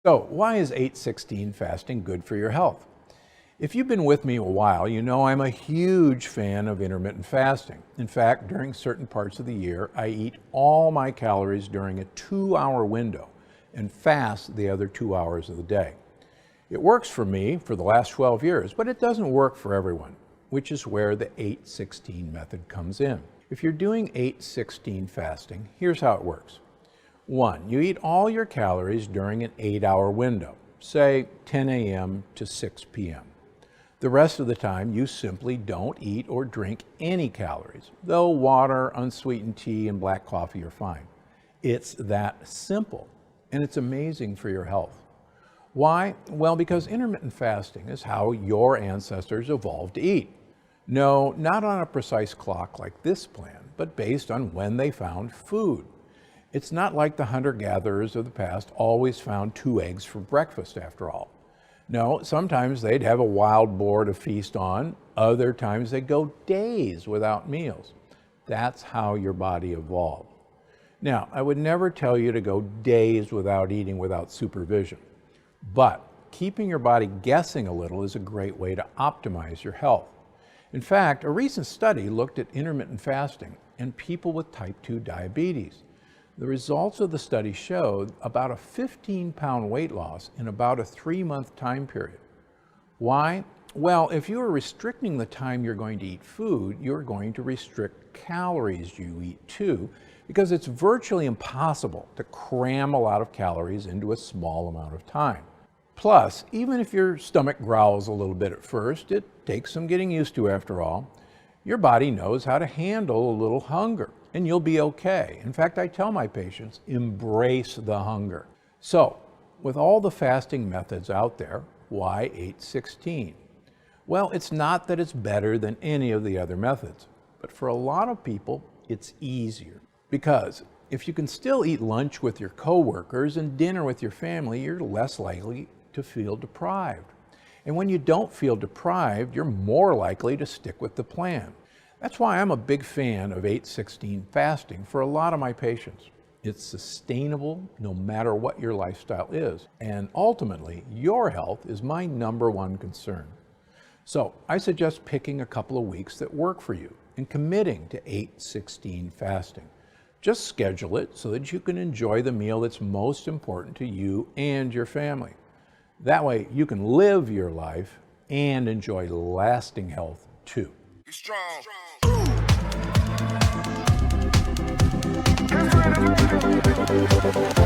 So, why is 8-16 fasting good for your health? If you've been with me a while, you know I'm a huge fan of intermittent fasting. In fact, during certain parts of the year, I eat all my calories during a 2-hour window and fast the other 2 hours of the day. It works for me for the last 12 years, but it doesn't work for everyone, which is where the 8-16 method comes in. If you're doing 8-16 fasting, here's how it works. 1, you eat all your calories during an 8-hour window, say 10 a.m. to 6 p.m. The rest of the time, you simply don't eat or drink any calories, though water, unsweetened tea, and black coffee are fine. It's that simple, and it's amazing for your health. Why? Well, because intermittent fasting is how your ancestors evolved to eat. No, not on a precise clock like this plan, but based on when they found food. It's not like the hunter-gatherers of the past always found 2 eggs for breakfast, after all. No, sometimes they'd have a wild boar to feast on. Other times they'd go days without meals. That's how your body evolved. Now, I would never tell you to go days without eating without supervision. But keeping your body guessing a little is a great way to optimize your health. In fact, a recent study looked at intermittent fasting in people with type 2 diabetes. The results of the study showed about a 15-pound weight loss in about a 3-month time period. Why? Well, if you are restricting the time you're going to eat food, you're going to restrict calories you eat too, because it's virtually impossible to cram a lot of calories into a small amount of time. Plus, even if your stomach growls a little bit at first, it takes some getting used to after all. Your body knows how to handle a little hunger, and you'll be okay. In fact, I tell my patients, embrace the hunger. So, with all the fasting methods out there, why 8-16? Well, it's not that it's better than any of the other methods, but for a lot of people, it's easier. Because if you can still eat lunch with your coworkers and dinner with your family, you're less likely to feel deprived. And when you don't feel deprived, you're more likely to stick with the plan. That's why I'm a big fan of 8-16 fasting for a lot of my patients. It's sustainable no matter what your lifestyle is. And ultimately, your health is my #1 concern. So I suggest picking a couple of weeks that work for you and committing to 8-16 fasting. Just schedule it so that you can enjoy the meal that's most important to you and your family. That way you can live your life and enjoy lasting health too. Be strong. Be strong.